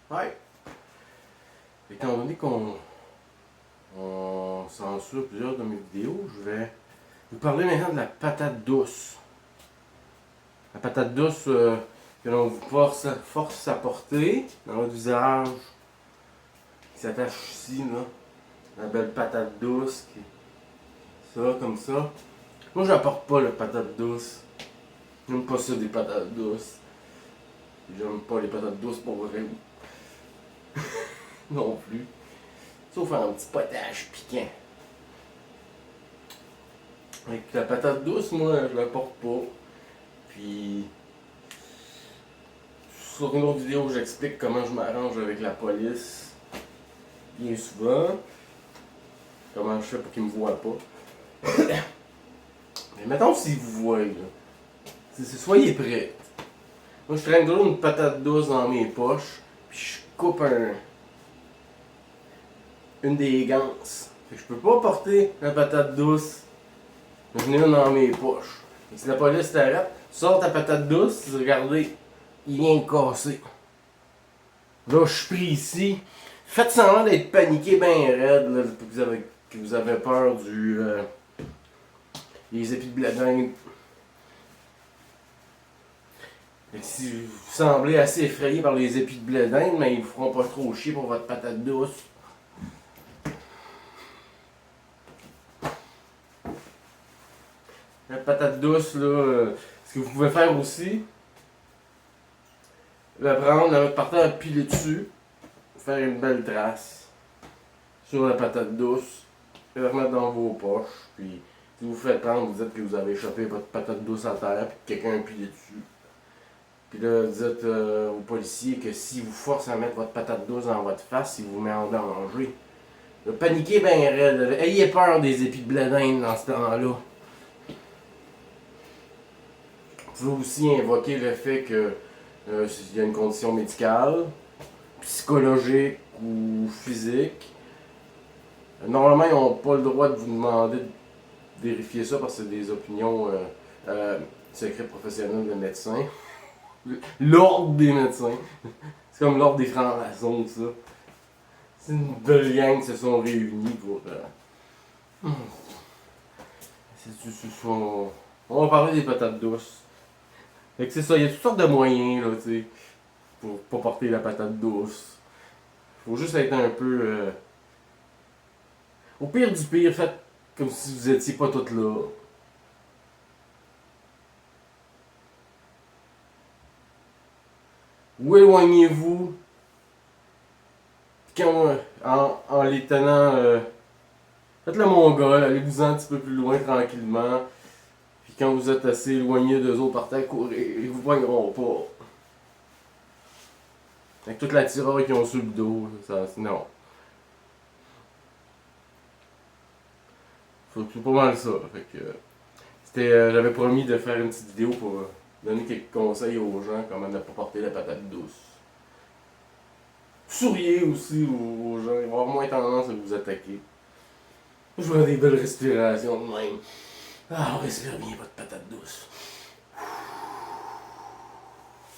Ouais. Étant donné qu'on censure plusieurs de mes vidéos, je vais vous parler maintenant de la patate douce. La patate douce que l'on vous force à porter dans votre visage, qui s'attache ici, là. La belle patate douce, ça, comme ça. Moi, je n'apporte pas la patate douce. J'aime pas ça des patates douces. J'aime pas les patates douces pour vrai. Non plus. Sauf un petit potage piquant. Avec la patate douce, moi, je la porte pas. Puis, sur une autre vidéo, j'explique comment je m'arrange avec la police. Bien souvent. Comment je fais pour qu'ils me voient pas. Mais mettons si vous voyez, là. Soyez prêts. Moi, je traîne toujours une patate douce dans mes poches. Puis je coupe une des ganses. Fait que je peux pas porter la patate douce. Je n'ai une dans mes poches. Et si la police t'arrête, sors ta patate douce, regardez, il vient de casser. Là, je suis pris ici. Faites semblant d'être paniqué bien raide, là, que vous avez peur des épis de blé d'Inde. Et si vous semblez assez effrayé par les épis de blé d'Inde, mais ils vous feront pas trop chier pour votre patate douce. La patate douce, là, ce que vous pouvez faire aussi, la prendre, la mettre par terre, piler dessus, faire une belle trace sur la patate douce, et la remettre dans vos poches. Puis, si vous faites prendre, vous dites que vous avez chopé votre patate douce à terre, puis que quelqu'un a pilé dessus. Puis là, dites aux policiers que si vous forcez à mettre votre patate douce dans votre face, il vous met en danger. Paniquez bien raide. Ayez peur des épis de blé d'Inde dans ce temps-là. Vous pouvez aussi invoquer le fait que s'il y a une condition médicale, psychologique ou physique. Normalement, ils n'ont pas le droit de vous demander de vérifier ça parce que c'est des opinions secrets professionnels de médecins. L'ordre des médecins. C'est comme l'ordre des francs-maçons, ça. C'est une belle gang qui se sont réunis pour. On va parler des patates douces. Fait que c'est ça, il y a toutes sortes de moyens, là, tu sais, pour pas porter la patate douce. Faut juste être un peu. Au pire du pire, faites comme si vous étiez pas toutes là. Ou éloignez-vous. En les tenant. Faites le mongol, allez-vous un petit peu plus loin tranquillement. Puis quand vous êtes assez éloigné d'eux autres, partez à courir. Ils vous poigneront pas. Avec toute la tireur qu'ils ont sur le dos, ça, non. C'est pas mal ça. Fait que, j'avais promis de faire une petite vidéo pour donner quelques conseils aux gens comment ne pas porter la patate douce. Souriez aussi aux gens, ils vont avoir moins tendance à vous attaquer. Je vois des belles respirations de même. Ah, on respire bien votre patate douce.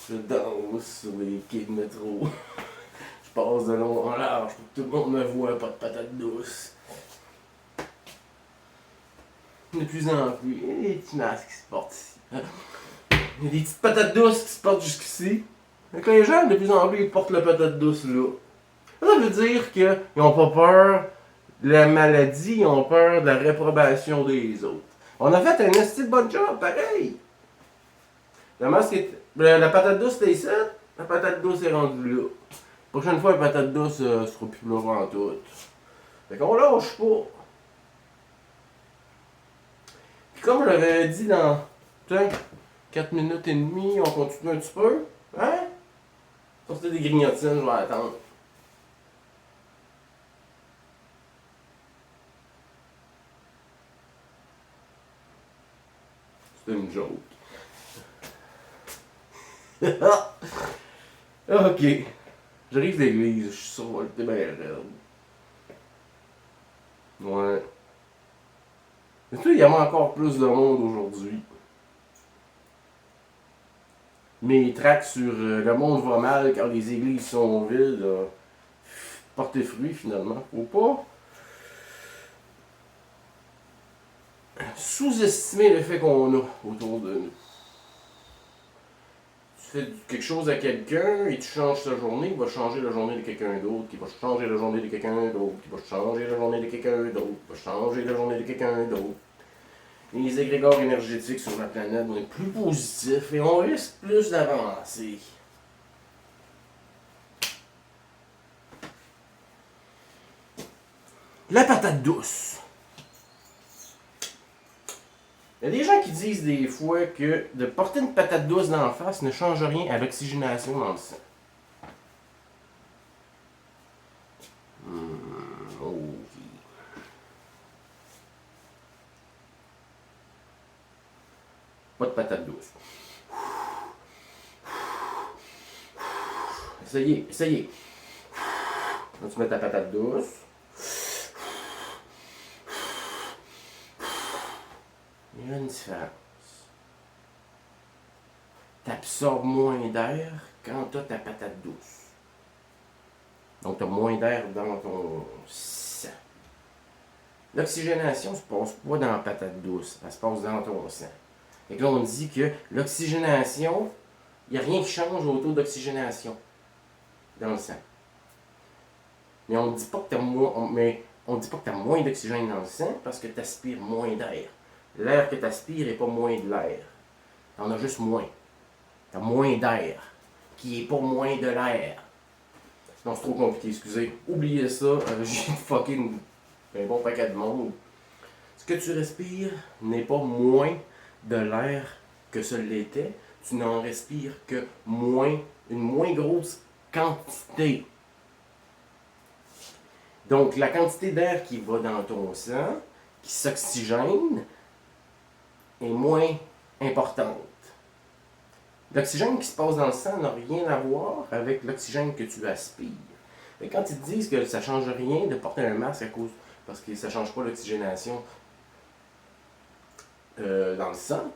Je danse sur les quais de métro. Je passe de long en large pour que tout le monde me voit, pas de patate douce. De plus en plus, il y a des petits masques qui se portent ici. Il y a des petites patates douces qui se portent jusqu'ici. Donc les gens, de plus en plus, ils portent la patate douce là. Ça veut dire qu'ils n'ont pas peur de la maladie, ils ont peur de la réprobation des autres. On a fait un esti de bon job, pareil. La patate douce, c'était ici. La patate douce est rendue là. La prochaine fois, la patate douce sera plus là en tout. Fait qu'on lâche pas. Puis comme je l'avais dit dans 4 minutes et demie, on continue un petit peu. Hein? Sortez des grignotines, je vais attendre. C'était une joke. Ok. J'arrive de l'église, je suis survolté bien raide. Ouais. Mais tu sais, il y a encore plus de monde aujourd'hui. mes tracts sur le monde va mal quand les églises sont vides porter fruit finalement. Faut pas sous-estimer le fait qu'on a autour de nous. Tu fais quelque chose à quelqu'un et tu changes sa journée, il va changer la journée de quelqu'un d'autre, qui va changer la journée de quelqu'un d'autre, qui va changer la journée de quelqu'un d'autre, qui va changer la journée de quelqu'un d'autre. Les égrégores énergétiques sur la planète vont être plus positifs et on risque plus d'avancer. La patate douce. Il y a des gens qui disent des fois que de porter une patate douce dans la face ne change rien à l'oxygénation dans le sang. Ok. Pas de patate douce. Essayez, essayez. Là, tu mets ta patate douce. Il y a une différence. Tu absorbes moins d'air quand tu as ta patate douce. Donc, tu as moins d'air dans ton sang. L'oxygénation ne se passe pas dans la patate douce, elle se passe dans ton sang. Et là, on dit que l'oxygénation, il n'y a rien qui change au taux d'oxygénation dans le sang. Mais on ne dit pas que tu as moins d'oxygène dans le sang parce que tu aspires moins d'air. L'air que tu aspires n'est pas moins de l'air. Tu en as juste moins. Tu as moins d'air, qui n'est pas moins de l'air. Non, c'est trop compliqué, excusez. Oubliez ça, j'ai fucking un bon paquet de monde. Ce que tu respires n'est pas moins de l'air que ce l'était. Tu n'en respires que une moins grosse quantité. Donc, la quantité d'air qui va dans ton sang, qui s'oxygène, est moins importante. L'oxygène qui se passe dans le sang n'a rien à voir avec l'oxygène que tu aspires. Et quand ils te disent que ça ne change rien de porter un masque parce que ça ne change pas l'oxygénation dans le sang,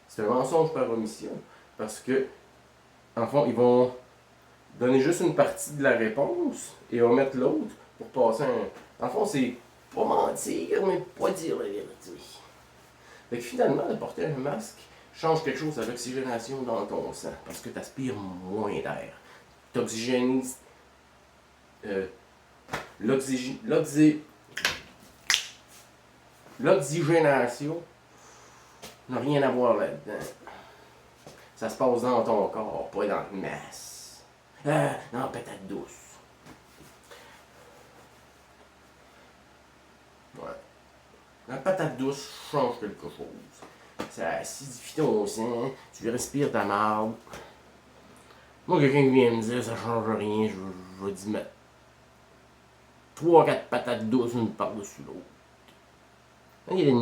c'est un mensonge par omission. Parce que, en fond, ils vont donner juste une partie de la réponse et omettre l'autre pour passer un. En fond, c'est pas mentir, mais pas dire la vérité. Fait que finalement, de porter un masque change quelque chose à l'oxygénation dans ton sang parce que tu aspires moins d'air. Tu oxygénises. L'oxygénation n'a rien à voir là-dedans. Ça se passe dans ton corps, pas dans le masque. Dans la patate douce. Ouais. La patate douce change quelque chose. Ça acidifie ton sang, tu respires ta marde. Moi, quelqu'un qui vient me dire ça change rien, je vais dire mettre 3-4 patates douces une par-dessus l'autre. Il y a des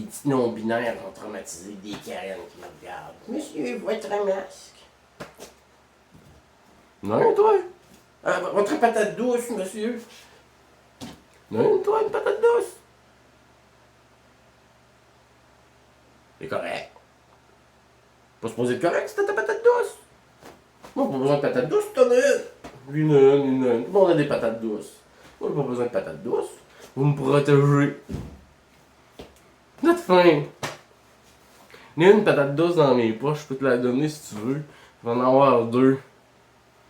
petits non-binaires traumatisés, des Karen qui me regardent. Monsieur, votre masque. Non, toi. Votre patate douce, monsieur. Non, toi, une patate douce. C'est correct. Pas supposé être correct, c'était ta patate douce. Moi, pas besoin de patate douce, t'en as une. Une. Tout le monde a des patates douces. Moi, j'ai pas besoin de patates douces. Vous me protégez. Notre fin. Il y a une patate douce dans mes poches, je peux te la donner si tu veux. Je vais en avoir 2.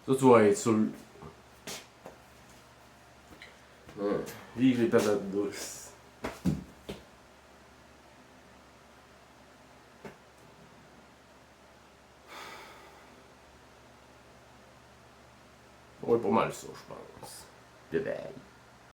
Ça, tu vas être sûr. Vive les patates douces. Ouais, pas mal ça, je pense. De veille.